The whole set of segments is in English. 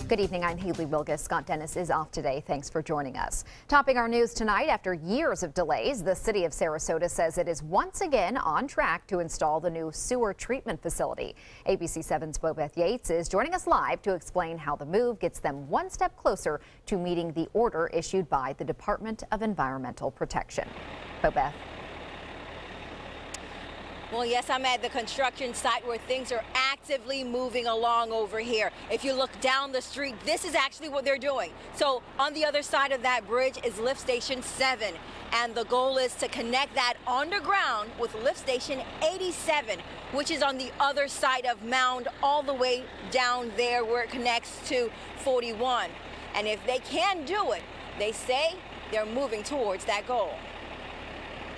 Good evening, I'm Haley Wilgus. Scott Dennis is off today. Thanks for joining us. Topping our news tonight, after years of delays, the city of Sarasota says it is once again on track to install the new sewer treatment facility. ABC 7's Bobeth Yates is joining us live to explain how the move gets them one step closer to meeting the order issued by the Department of Environmental Protection. Bobeth. Well, yes, I'm at the construction site where things are actively moving along over here. If you look down the street, this is actually what they're doing. So on the other side of that bridge is Lift Station 7. And the goal is to connect that underground with Lift Station 87, which is on the other side of Mound, all the way down there where it connects to 41. And if they can do it, they say they're moving towards that goal.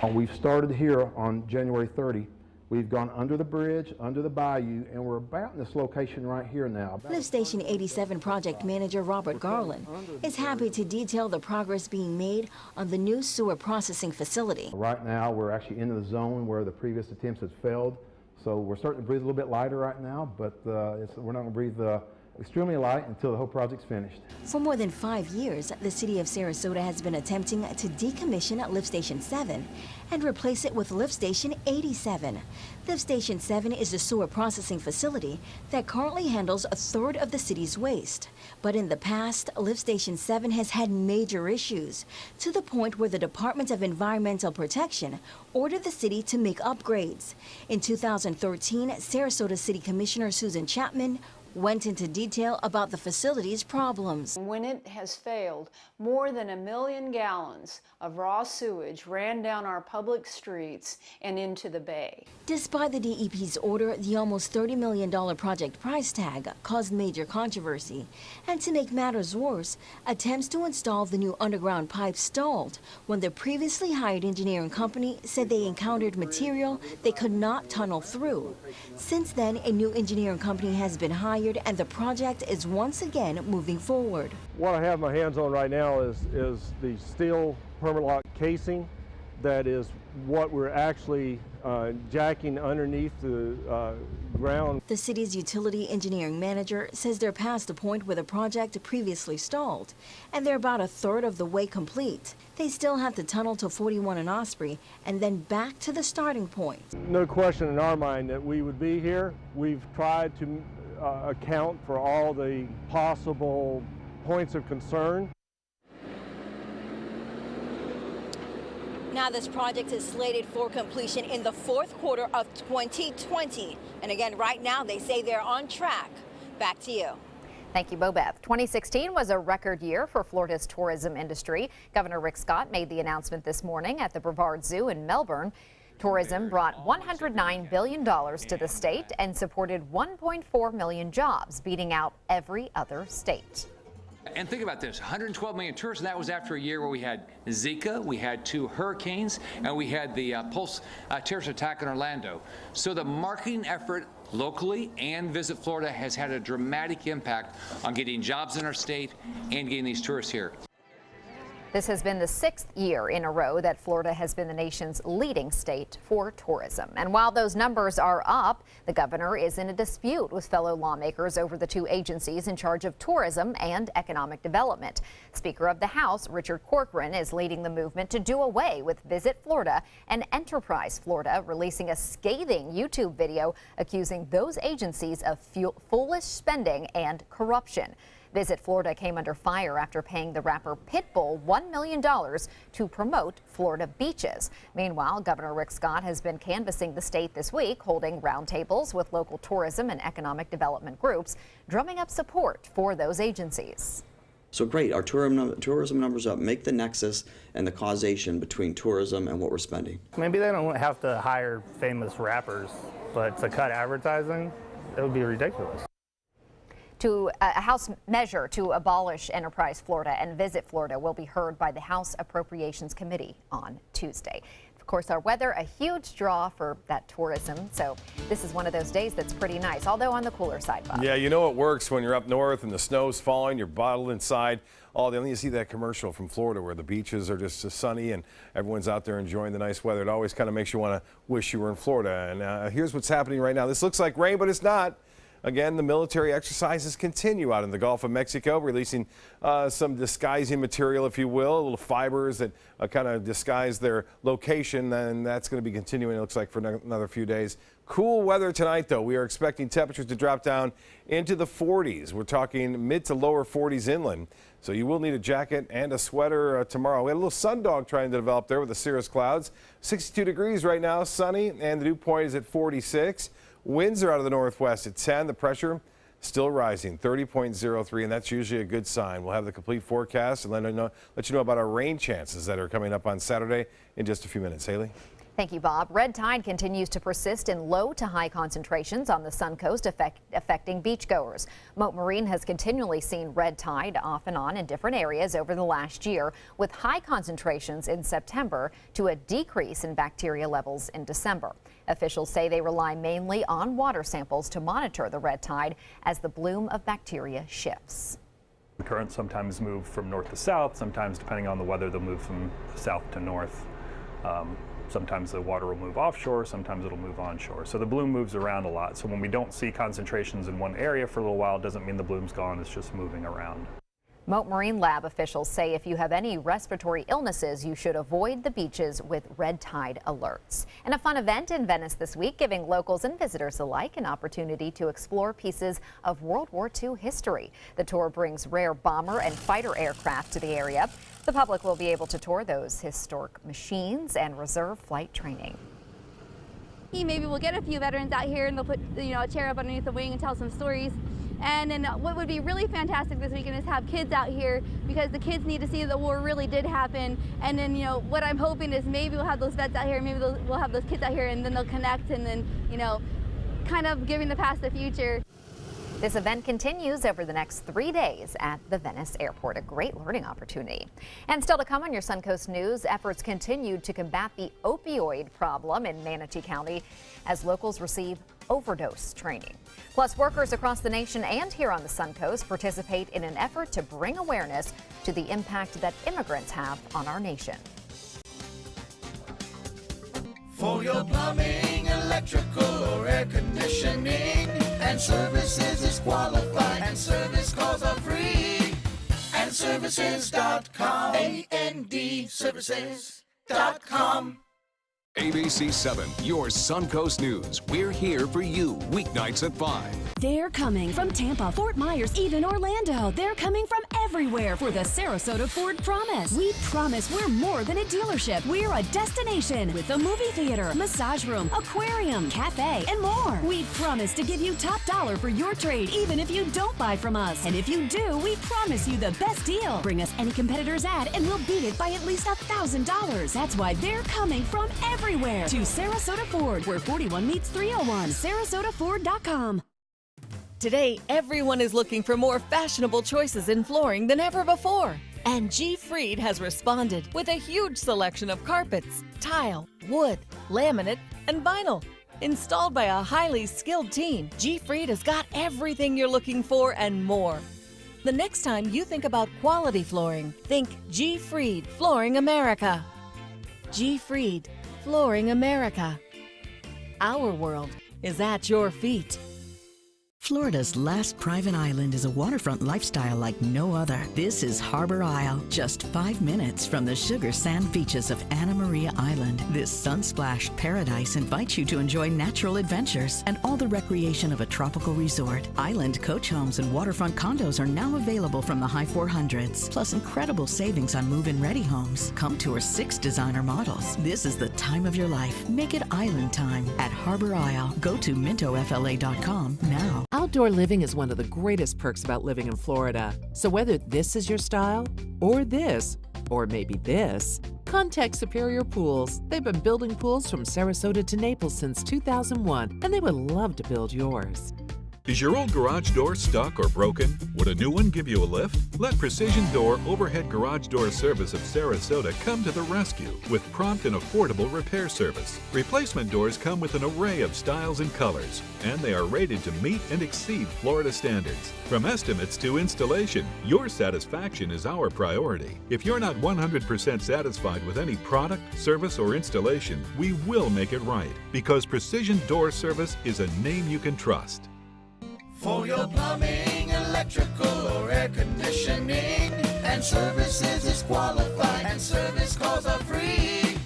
We've started here on January 30. We've gone under the bridge, under the bayou, and we're about in this location right here now. Lift Station 87 project manager Robert Garland is happy to detail the progress being made on the new sewer processing facility. Right now, we're actually into the zone where the previous attempts had failed. So we're starting to breathe a little bit lighter right now, but we're not going to breathe extremely light until the whole project's finished. For more than 5 years, the city of Sarasota has been attempting to decommission Lift Station 7 and replace it with Lift Station 87. Lift Station 7 is a sewer processing facility that currently handles a third of the city's waste. But in the past, Lift Station 7 has had major issues, to the point where the Department of Environmental Protection ordered the city to make upgrades. In 2013, Sarasota City Commissioner Susan Chapman went into detail about the facility's problems. When it has failed, more than 1 million gallons of raw sewage ran down our public streets and into the bay. Despite the DEP's order, the almost $30 million project price tag caused major controversy. And to make matters worse, attempts to install the new underground pipe stalled when the previously hired engineering company said they encountered material they could not tunnel through. Since then, a new engineering company has been hired and the project is once again moving forward. What I have my hands on right now is the steel Permalock casing. That is what we're actually jacking underneath the ground. The city's utility engineering manager says they're past the point where the project previously stalled, and they're about a third of the way complete. They still have to tunnel to 41 and Osprey and then back to the starting point. No question in our mind that we would be here. We've tried to account for all the possible points of concern. Now this project is slated for completion in the fourth quarter of 2020. And again, right now they say they're on track. Back to you. Thank you, Bobeth. 2016 was a record year for Florida's tourism industry. Governor Rick Scott made the announcement this morning at the Brevard Zoo in Melbourne. Tourism brought $109 billion to the state and supported 1.4 million jobs, beating out every other state. And think about this, 112 million tourists, and that was after a year where we had Zika, we had 2 hurricanes, and we had the Pulse terrorist attack in Orlando. So the marketing effort locally and Visit Florida has had a dramatic impact on getting jobs in our state and getting these tourists here. This has been the 6th year in a row that Florida has been the nation's leading state for tourism. And while those numbers are up, the governor is in a dispute with fellow lawmakers over the 2 agencies in charge of tourism and economic development. Speaker of the House, Richard Corcoran, is leading the movement to do away with Visit Florida and Enterprise Florida, releasing a scathing YouTube video accusing those agencies of foolish spending and corruption. Visit Florida came under fire after paying the rapper Pitbull $1 million to promote Florida beaches. Meanwhile, Governor Rick Scott has been canvassing the state this week, holding roundtables with local tourism and economic development groups, drumming up support for those agencies. So great, our tourism numbers up, make the nexus and the causation between tourism and what we're spending. Maybe they don't have to hire famous rappers, but to cut advertising, it would be ridiculous. A House measure to abolish Enterprise Florida and Visit Florida will be heard by the House Appropriations Committee on Tuesday. Of course, our weather, a huge draw for that tourism. So this is one of those days that's pretty nice, although on the cooler side, Bob. Yeah, you know it works when you're up north and the snow's falling, you're bottled inside. Then you see that commercial from Florida where the beaches are just sunny and everyone's out there enjoying the nice weather. It always kind of makes you want to wish you were in Florida. And here's what's happening right now. This looks like rain, but it's not. Again, the military exercises continue out in the Gulf of Mexico, releasing some disguising material, if you will, little fibers that kind of disguise their location, and that's going to be continuing, it looks like, for another few days. Cool weather tonight, though. We are expecting temperatures to drop down into the 40s. We're talking mid to lower 40s inland, so you will need a jacket and a sweater tomorrow. We had a little sundog trying to develop there with the cirrus clouds. 62 degrees right now, sunny, and the dew point is at 46. Winds are out of the northwest at 10. The pressure still rising, 30.03, and that's usually a good sign. We'll have the complete forecast and let you know about our rain chances that are coming up on Saturday in just a few minutes. Haley? Thank you, Bob. Red tide continues to persist in low to high concentrations on the Suncoast, affecting beachgoers. Mote Marine has continually seen red tide off and on in different areas over the last year, with high concentrations in September to a decrease in bacteria levels in December. Officials say they rely mainly on water samples to monitor the red tide as the bloom of bacteria shifts. The currents sometimes move from north to south, sometimes depending on the weather they'll move from south to north. Sometimes the water will move offshore, sometimes it'll move onshore. So the bloom moves around a lot. So when we don't see concentrations in one area for a little while, it doesn't mean the bloom's gone, it's just moving around. Mote Marine Lab officials say if you have any respiratory illnesses, you should avoid the beaches with red tide alerts. And a fun event in Venice this week, giving locals and visitors alike an opportunity to explore pieces of World War II history. The tour brings rare bomber and fighter aircraft to the area. The public will be able to tour those historic machines and reserve flight training. Maybe we'll get a few veterans out here and they'll put a chair up underneath the wing and tell some stories. And then what would be really fantastic this weekend is have kids out here, because the kids need to see that the war really did happen. And then, what I'm hoping is maybe we'll have those vets out here, maybe we'll have those kids out here, and then they'll connect, and then, kind of giving the past the future. This event continues over the next 3 days at the Venice Airport, a great learning opportunity. And still to come on your Suncoast News, efforts continue to combat the opioid problem in Manatee County as locals receive overdose training. Plus, workers across the nation and here on the Suncoast participate in an effort to bring awareness to the impact that immigrants have on our nation. For your plumbing, electrical, or air conditioning, and services is qualified, and service calls are free. And services.com, A-N-D, services.com. ABC 7, your Suncoast News. We're here for you weeknights at 5. They're coming from Tampa, Fort Myers, even Orlando. They're coming from everywhere for the Sarasota Ford Promise. We promise we're more than a dealership. We're a destination with a movie theater, massage room, aquarium, cafe, and more. We promise to give you top dollar for your trade, even if you don't buy from us. And if you do, we promise you the best deal. Bring us any competitor's ad and we'll beat it by at least $1,000. That's why they're coming from everywhere to Sarasota Ford, where 41 meets 301. SarasotaFord.com. Today, everyone is looking for more fashionable choices in flooring than ever before. And G. Fried has responded with a huge selection of carpets, tile, wood, laminate, and vinyl. Installed by a highly skilled team, G. Fried has got everything you're looking for and more. The next time you think about quality flooring, think G. Fried Flooring America. G. Fried Flooring America. Our world is at your feet. Florida's last private island is a waterfront lifestyle like no other. This is Harbor Isle, just 5 minutes from the sugar sand beaches of Anna Maria Island. This sun-splashed paradise invites you to enjoy natural adventures and all the recreation of a tropical resort. Island coach homes and waterfront condos are now available from the high 400s, plus incredible savings on move-in ready homes. Come tour 6 designer models. This is the time of your life. Make it island time at Harbor Isle. Go to mintofla.com now. Outdoor living is one of the greatest perks about living in Florida. So whether this is your style, or this, or maybe this, contact Superior Pools. They've been building pools from Sarasota to Naples since 2001, and they would love to build yours. Is your old garage door stuck or broken? Would a new one give you a lift? Let Precision Door Overhead Garage Door Service of Sarasota come to the rescue with prompt and affordable repair service. Replacement doors come with an array of styles and colors, and they are rated to meet and exceed Florida standards. From estimates to installation, your satisfaction is our priority. If you're not 100% satisfied with any product, service, or installation, we will make it right, because Precision Door Service is a name you can trust. For your plumbing, electrical, or air conditioning, and services is qualified, and service calls are free.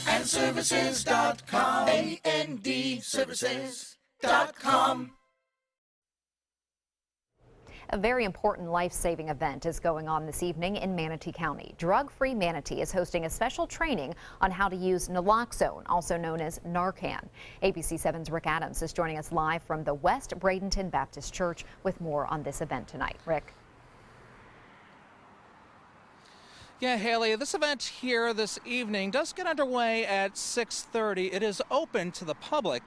AndServices.com. AndServices.com. A very important life-saving event is going on this evening in Manatee County. Drug-Free Manatee is hosting a special training on how to use naloxone, also known as Narcan. ABC 7's Rick Adams is joining us live from the West Bradenton Baptist Church with more on this event tonight. Rick. Yeah, Haley, this event here this evening does get underway at 6:30. It is open to the public.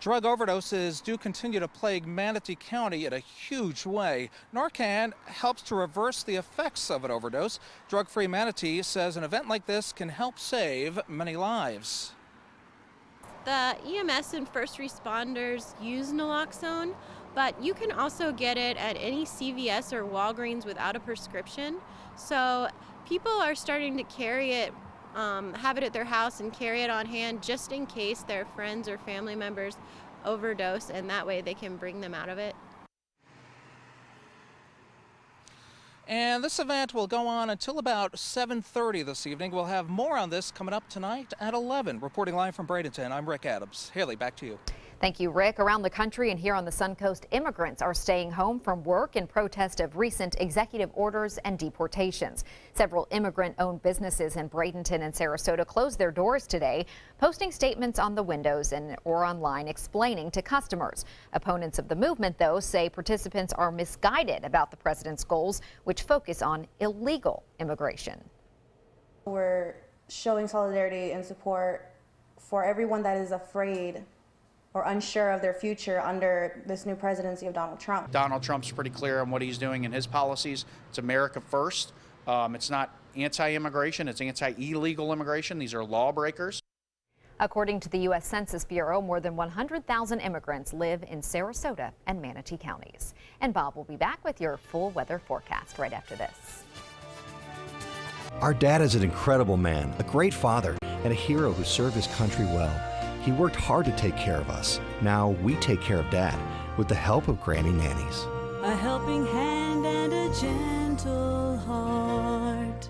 Drug overdoses do continue to plague Manatee County in a huge way. Narcan helps to reverse the effects of an overdose. Drug-Free Manatee says an event like this can help save many lives. The EMS and first responders use naloxone, but you can also get it at any CVS or Walgreens without a prescription. So people are starting to carry it, have it at their house and carry it on hand just in case their friends or family members overdose, and that way they can bring them out of it. And this event will go on until about 7:30 this evening. We'll have more on this coming up tonight at 11. Reporting live from Bradenton, I'm Rick Adams. Haley, back to you. Thank you, Rick. Around the country and here on the Suncoast, immigrants are staying home from work in protest of recent executive orders and deportations. Several immigrant-owned businesses in Bradenton and Sarasota closed their doors today, posting statements on the windows or online explaining to customers. Opponents of the movement, though, say participants are misguided about the president's goals, which focus on illegal immigration. We're showing solidarity and support for everyone that is afraid or unsure of their future under this new presidency of Donald Trump. Donald Trump's pretty clear on what he's doing in his policies. It's America first. It's not anti-immigration, it's anti-illegal immigration. These are lawbreakers. According to the U.S. Census Bureau, more than 100,000 immigrants live in Sarasota and Manatee counties. And Bob will be back with your full weather forecast right after this. Our dad is an incredible man, a great father, and a hero who served his country well. He worked hard to take care of us. Now we take care of Dad with the help of Granny Nannies. A helping hand and a gentle heart.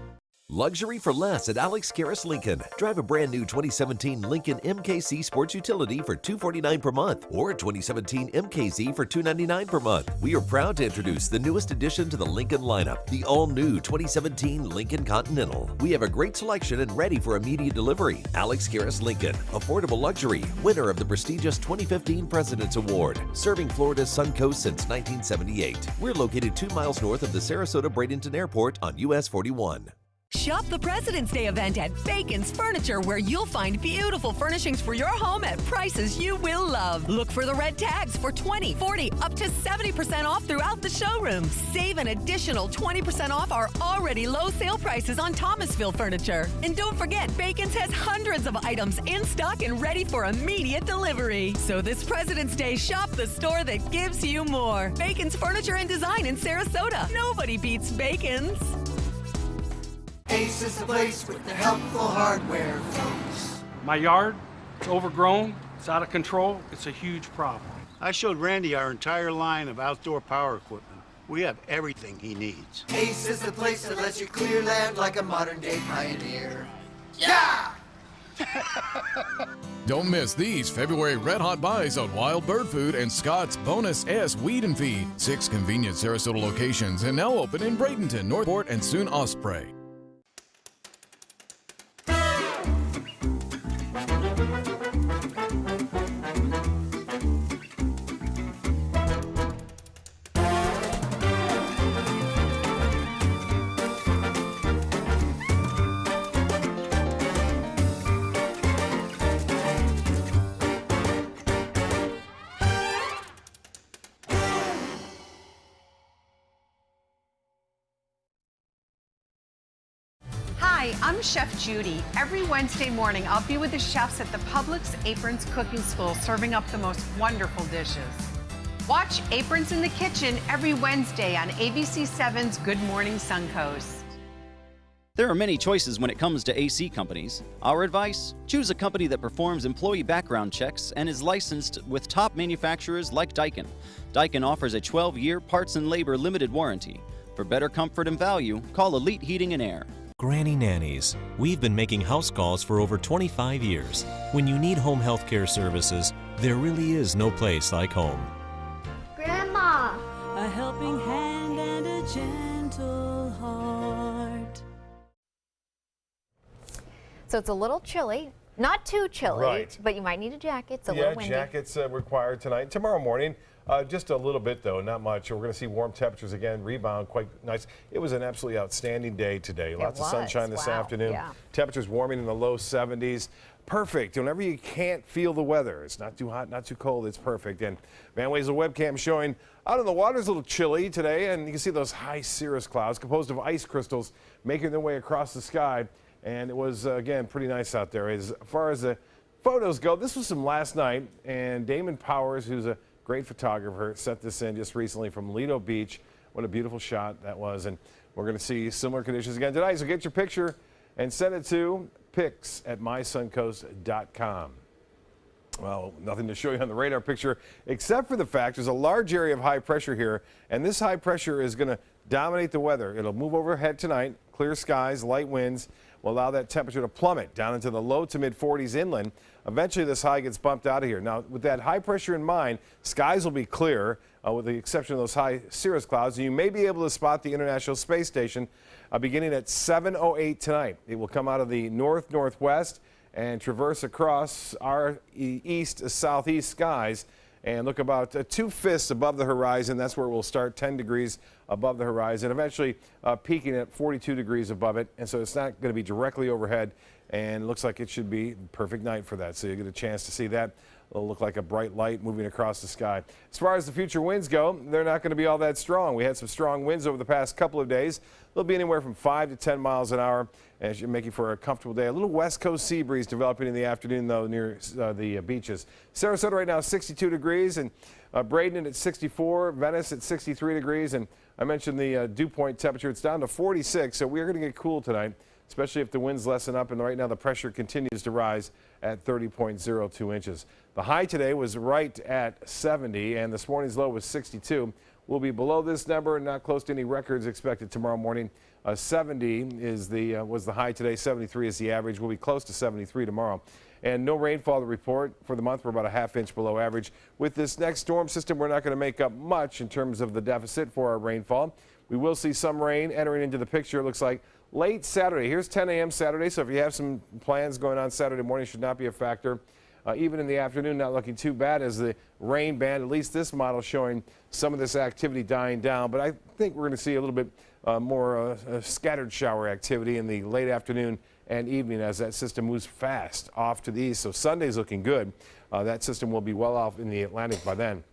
Luxury for less at Alex Karras Lincoln. Drive a brand new 2017 Lincoln MKZ Sports Utility for $249 per month or a 2017 MKZ for $299 per month. We are proud to introduce the newest addition to the Lincoln lineup, the all-new 2017 Lincoln Continental. We have a great selection and ready for immediate delivery. Alex Karras Lincoln, affordable luxury, winner of the prestigious 2015 President's Award, serving Florida's Suncoast since 1978. We're located 2 miles north of the Sarasota Bradenton Airport on US 41. Shop the President's Day event at Bacon's Furniture, where you'll find beautiful furnishings for your home at prices you will love. Look for the red tags for 20, 40, up to 70% off throughout the showroom. Save an additional 20% off our already low sale prices on Thomasville furniture. And don't forget, Bacon's has hundreds of items in stock and ready for immediate delivery. So this President's Day, shop the store that gives you more. Bacon's Furniture and Design in Sarasota. Nobody beats Bacon's. Ace is the place with the helpful hardware, folks. My yard, it's overgrown, it's out of control, it's a huge problem. I showed Randy our entire line of outdoor power equipment. We have everything he needs. Ace is the place that lets you clear land like a modern-day pioneer. Yeah! Don't miss these February Red Hot buys on Wild Bird Food and Scott's Bonus S Weed and Feed. 6 convenient Sarasota locations and now open in Bradenton, Northport, and soon Osprey. Hi, I'm Chef Judy. Every Wednesday morning, I'll be with the chefs at the Publix Aprons Cooking School, serving up the most wonderful dishes. Watch Aprons in the Kitchen every Wednesday on ABC 7's Good Morning Suncoast. There are many choices when it comes to AC companies. Our advice? Choose a company that performs employee background checks and is licensed with top manufacturers like Daikin. Daikin offers a 12-year parts and labor limited warranty. For better comfort and value, call Elite Heating and Air. Granny Nannies. We've been making house calls for over 25 years. When you need home health care services, there really is no place like home. Grandma! A helping hand and a gentle heart. So it's a little chilly, not too chilly, Right. but you might need a jacket. It's a Yeah, little windy. jackets required tonight. Tomorrow morning, just a little bit though, not much. We're going to see warm temperatures again, rebound quite nice. It was an absolutely outstanding day today. Lots of sunshine this afternoon. Yeah. Temperatures warming in the low 70s. Perfect. Whenever you can't feel the weather, it's not too hot, not too cold, it's perfect. And Van Wezel webcam showing out on the water is a little chilly today, and you can see those high cirrus clouds composed of ice crystals making their way across the sky. And it was, again, pretty nice out there. As far as the photos go, this was from last night, and Damon Powers, who's a great photographer, sent this in just recently from Lido Beach. What a beautiful shot that was. And we're going to see similar conditions again tonight. So get your picture and send it to pics@mysuncoast.com. Well, nothing to show you on the radar picture, except for the fact there's a large area of high pressure here, and this high pressure is going to dominate the weather. It'll move overhead tonight, clear skies, light winds will allow that temperature to plummet down into the low to mid 40s inland. Eventually, this high gets bumped out of here. Now, with that high pressure in mind, skies will be clear, with the exception of those high cirrus clouds, and you may be able to spot the International Space Station beginning at 7:08 tonight. It will come out of the north-northwest and traverse across our east-southeast skies and look about 2 fists above the horizon. That's where we'll start, 10 degrees above the horizon, eventually peaking at 42 degrees above it. And so it's not going to be directly overhead, and it looks like it should be a perfect night for that. So you get a chance to see that. It'll look like a bright light moving across the sky. As far as the future winds go, they're not going to be all that strong. We had some strong winds over the past couple of days. They'll be anywhere from 5 to 10 miles an hour as you're making for a comfortable day. A little west coast sea breeze developing in the afternoon, though, near the beaches. Sarasota right now 62 degrees, and Braden at 64, Venice at 63 degrees, and I mentioned the dew point temperature. It's down to 46, so we're going to get cool tonight, especially if the winds lessen up, and right now the pressure continues to rise at 30.02 inches. The high today was right at 70, and this morning's low was 62. We'll be below this number and not close to any records expected tomorrow morning. 70 is was the high today. 73 is the average. We'll be close to 73 tomorrow. And no rainfall to report for the month. We're about a ½ inch below average. With this next storm system, we're not going to make up much in terms of the deficit for our rainfall. We will see some rain entering into the picture. It looks like late Saturday. Here's 10 a.m. Saturday, so if you have some plans going on Saturday morning, should not be a factor. Even in the afternoon, not looking too bad as the rain band, at least this model, showing some of this activity dying down. But I think we're going to see a little bit more scattered shower activity in the late afternoon and evening as that system moves fast off to the east. So Sunday's looking good. That system will be well off in the Atlantic by then.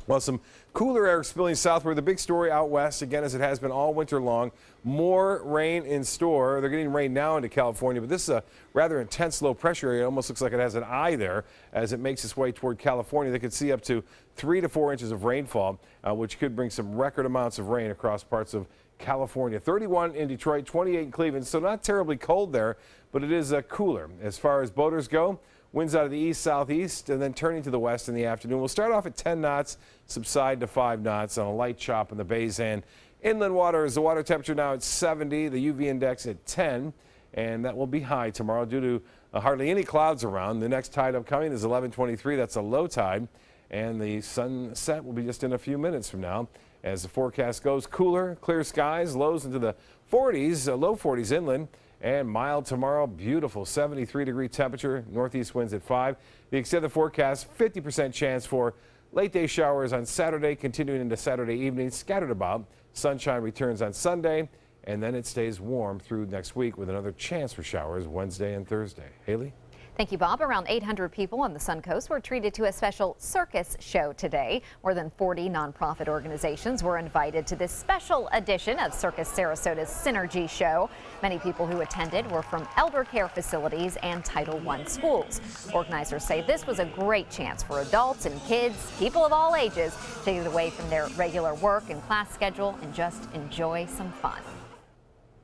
Well, some cooler air spilling southward. The big story out west, again, as it has been all winter long, more rain in store. They're getting rain now into California, but this is a rather intense low pressure area. It almost looks like it has an eye there as it makes its way toward California. They could see up to 3 to 4 inches of rainfall, which could bring some record amounts of rain across parts of California. 31 in Detroit, 28 in Cleveland, so not terribly cold there, but it is cooler. As far as boaters go, winds out of the east-southeast and then turning to the west in the afternoon. We'll start off at 10 knots, subside to 5 knots on a light chop in the bays. And inland water is the water temperature now at 70, the UV index at 10, and that will be high tomorrow due to hardly any clouds around. The next tide upcoming is 11:23. That's a low tide, and the sunset will be just in a few minutes from now. As the forecast goes, cooler, clear skies, lows into the 40s, low 40s inland. And mild tomorrow, beautiful 73-degree temperature, northeast winds at 5. The extended forecast, 50% chance for late day showers on Saturday, continuing into Saturday evening, scattered about. Sunshine returns on Sunday, and then it stays warm through next week with another chance for showers Wednesday and Thursday. Haley? Thank you, Bob. Around 800 people on the Suncoast were treated to a special circus show today. More than 40 nonprofit organizations were invited to this special edition of Circus Sarasota's Synergy Show. Many people who attended were from elder care facilities and Title I schools. Organizers say this was a great chance for adults and kids, people of all ages, to get away from their regular work and class schedule and just enjoy some fun.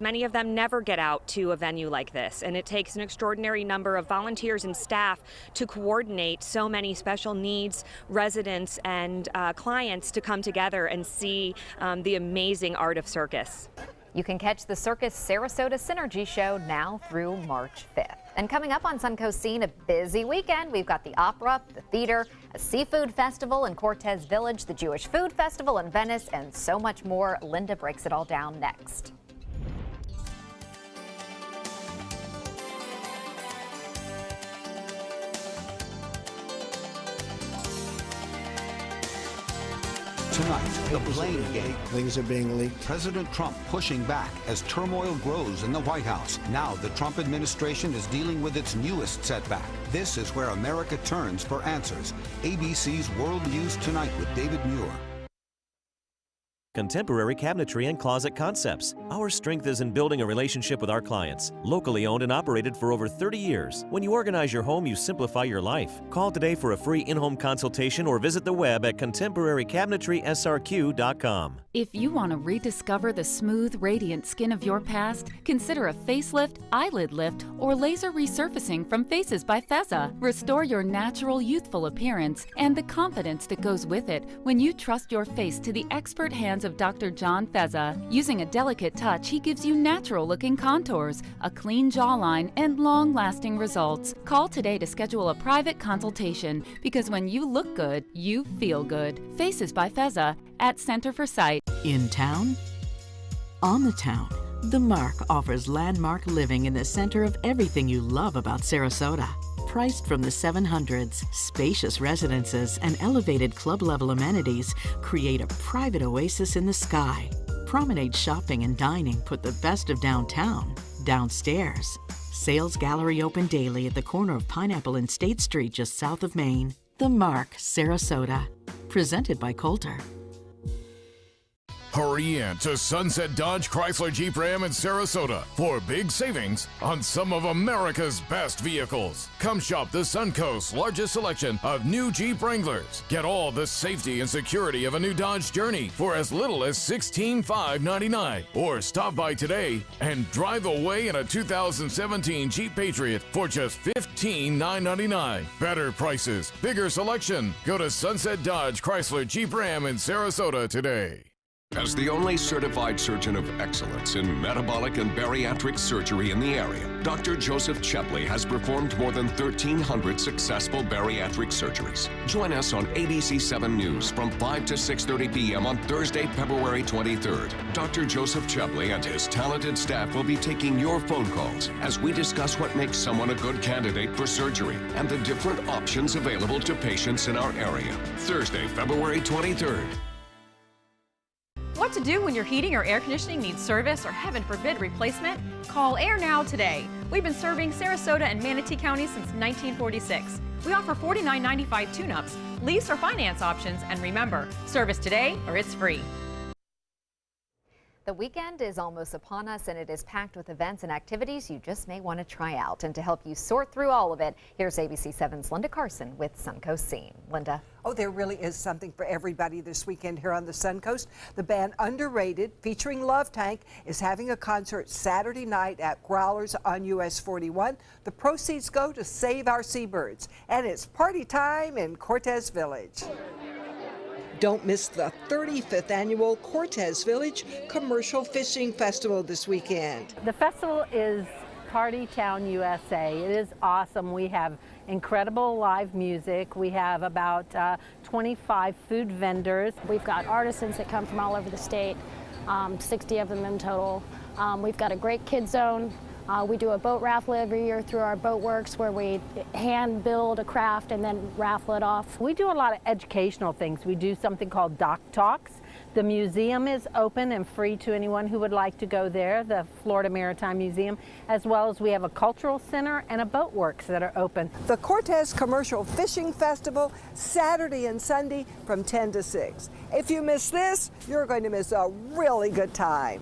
Many of them never get out to a venue like this, and it takes an extraordinary number of volunteers and staff to coordinate so many special needs residents and clients to come together and see the amazing art of circus. You can catch the Circus Sarasota Synergy Show now through March 5th. And coming up on Suncoast Scene, a busy weekend. We've got the opera, the theater, a seafood festival in Cortez Village, the Jewish Food Festival in Venice, and so much more. Linda breaks it all down next. Tonight, the blame game. Things are being leaked. President Trump pushing back as turmoil grows in the White House. Now the Trump administration is dealing with its newest setback. This is where America turns for answers. ABC's World News Tonight with David Muir. Contemporary Cabinetry and Closet Concepts. Our strength is in building a relationship with our clients. Locally owned and operated for over 30 years. When you organize your home, you simplify your life. Call today for a free in-home consultation or visit the web at contemporarycabinetry.srq.com. If you want to rediscover the smooth, radiant skin of your past, consider a facelift, eyelid lift, or laser resurfacing from Faces by Feza. Restore your natural, youthful appearance and the confidence that goes with it when you trust your face to the expert hands of Dr. John Feza. Using a delicate touch, he gives you natural-looking contours, a clean jawline, and long-lasting results. Call today to schedule a private consultation, because when you look good, you feel good. Faces by Feza at Center for Sight. In town? On the town, The Mark offers landmark living in the center of everything you love about Sarasota. Priced from the 700s, spacious residences and elevated club-level amenities create a private oasis in the sky. Promenade shopping and dining put the best of downtown downstairs. Sales gallery open daily at the corner of Pineapple and State Street just south of Main. The Mark, Sarasota. Presented by Coulter. Hurry in to Sunset Dodge Chrysler Jeep Ram in Sarasota for big savings on some of America's best vehicles. Come shop the Suncoast's largest selection of new Jeep Wranglers. Get all the safety and security of a new Dodge Journey for as little as $16,599. Or stop by today and drive away in a 2017 Jeep Patriot for just $15,999. Better prices, bigger selection. Go to Sunset Dodge Chrysler Jeep Ram in Sarasota today. As the only certified surgeon of excellence in metabolic and bariatric surgery in the area, Dr. Joseph Chepley has performed more than 1,300 successful bariatric surgeries. Join us on ABC 7 News from 5 to 6:30 p.m. on Thursday, February 23rd. Dr. Joseph Chepley and his talented staff will be taking your phone calls as we discuss what makes someone a good candidate for surgery and the different options available to patients in our area. Thursday, February 23rd. What to do when your heating or air conditioning needs service or, heaven forbid, replacement? Call Air Now today. We've been serving Sarasota and Manatee County since 1946. We offer $49.95 tune-ups, lease or finance options, and remember, service today or it's free. The weekend is almost upon us, and it is packed with events and activities you just may want to try out. And to help you sort through all of it, here's ABC 7's Linda Carson with Suncoast Scene. Linda. Oh, there really is something for everybody this weekend here on the Suncoast. The band Underrated, featuring Love Tank, is having a concert Saturday night at Growlers on US 41. The proceeds go to Save Our Seabirds, and it's party time in Cortez Village. Don't miss the 35th annual Cortez Village Commercial Fishing Festival this weekend. The festival is Party Town USA. It is awesome. We have incredible live music. We have about 25 food vendors. We've got artisans that come from all over the state, 60 of them in total. We've got a great kid zone. We do a boat raffle every year through our Boat Works, where we hand build a craft and then raffle it off. We do a lot of educational things. We do something called Doc Talks. The museum is open and free to anyone who would like to go there, the Florida Maritime Museum, as well as we have a cultural center and a Boat Works that are open. The Cortez Commercial Fishing Festival, Saturday and Sunday from 10 to 6. If you miss this, you're going to miss a really good time.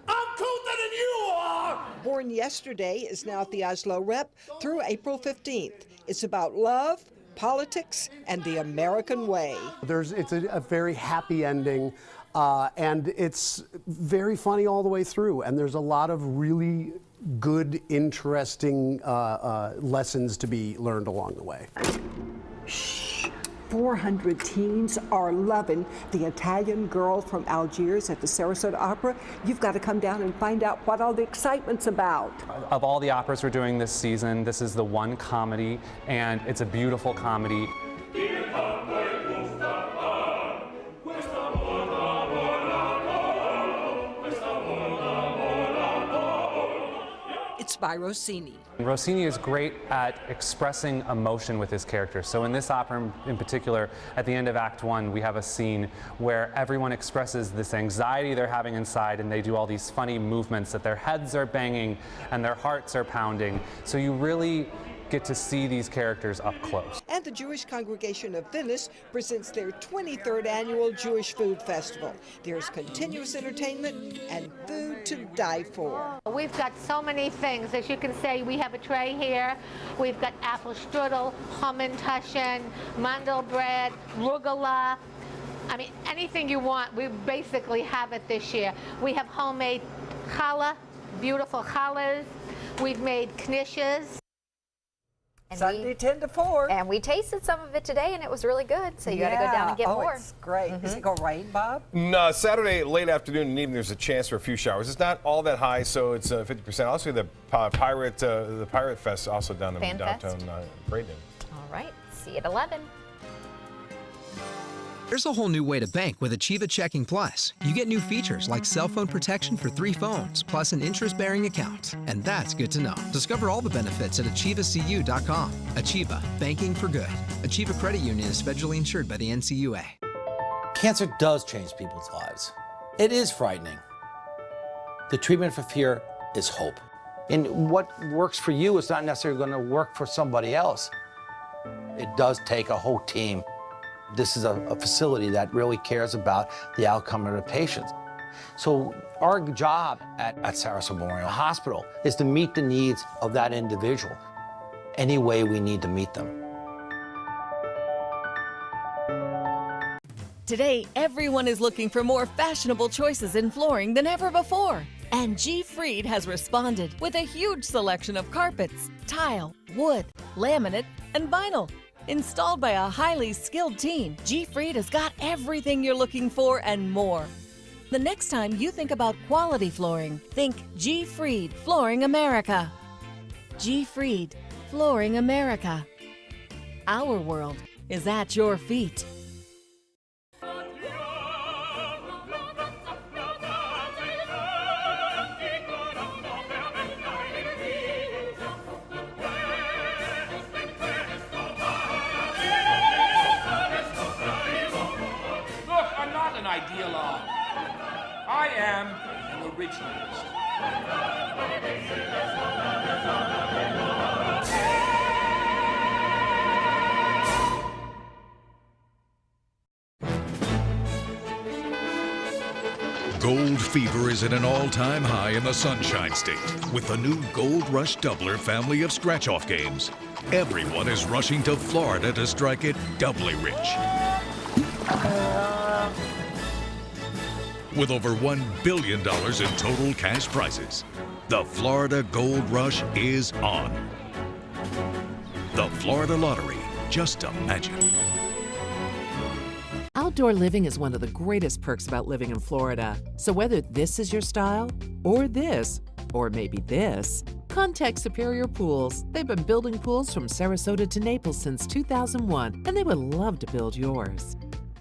I'm cooler than you are! Born Yesterday is now at the Oslo Rep through April 15th. It's about love, politics, and the American way. It's a very happy ending. And it's very funny all the way through. And there's a lot of really good, interesting lessons to be learned along the way. 400 teens are loving The Italian Girl from Algiers at the Sarasota Opera. You've got to come down and find out what all the excitement's about. Of all the operas we're doing this season, this is the one comedy, and it's a beautiful comedy. It's by Rossini. Rossini is great at expressing emotion with his characters. So in this opera in particular, at the end of Act 1, we have a scene where everyone expresses this anxiety they're having inside, and they do all these funny movements that their heads are banging and their hearts are pounding. So you really get to see these characters up close. And the Jewish Congregation of Venice presents their 23rd annual Jewish Food Festival. There's continuous entertainment and food to die for. We've got so many things. As you can see, we have a tray here. We've got apple strudel, Hamantaschen, mandelbread, rugula. I mean, anything you want, we basically have it this year. We have homemade challah, beautiful challahs. We've made knishes. Sunday 10 to 4. And we tasted some of it today, and it was really good. So you got to go down and get more. It's great. Is it going to rain, Bob? No, Saturday, late afternoon and evening, there's a chance for a few showers. It's not all that high, so it's 50%. Also, the Pirate Fest also down in downtown Bradenton. All right. See you at 11. There's a whole new way to bank with Achieva Checking Plus. You get new features like cell phone protection for 3 phones, plus an interest-bearing account. And that's good to know. Discover all the benefits at AchievaCU.com. Achieva, banking for good. Achieva Credit Union is federally insured by the NCUA. Cancer does change people's lives. It is frightening. The treatment for fear is hope. And what works for you is not necessarily going to work for somebody else. It does take a whole team. This is a facility that really cares about the outcome of the patients. So our job at Sarasota Memorial Hospital is to meet the needs of that individual any way we need to meet them. Today, everyone is looking for more fashionable choices in flooring than ever before. And G. Fried has responded with a huge selection of carpets, tile, wood, laminate, and vinyl. Installed by a highly skilled team, G. Fried has got everything you're looking for and more. The next time you think about quality flooring, think G. Fried Flooring America. G. Fried Flooring America. Our world is at your feet. Ideologue. I am an originalist. Gold fever is at an all-time high in the Sunshine State with the new Gold Rush Doubler family of scratch-off games. Everyone is rushing to Florida to strike it doubly rich. With over $1 billion in total cash prizes, the Florida Gold Rush is on. The Florida Lottery, just imagine. Outdoor living is one of the greatest perks about living in Florida. So whether this is your style, or this, or maybe this, contact Superior Pools. They've been building pools from Sarasota to Naples since 2001, and they would love to build yours.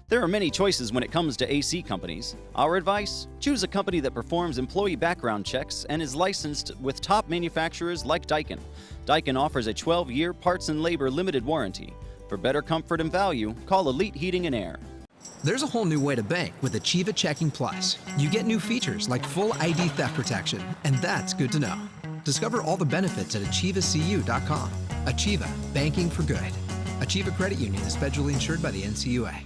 There are many choices when it comes to AC companies. Our advice? Choose a company that performs employee background checks and is licensed with top manufacturers like Daikin. Daikin offers a 12-year parts and labor limited warranty. For better comfort and value, call Elite Heating and Air. There's a whole new way to bank with Achieva Checking Plus. You get new features like full ID theft protection, and that's good to know. Discover all the benefits at AchievaCU.com. Achieva, banking for good. Achieva Credit Union is federally insured by the NCUA.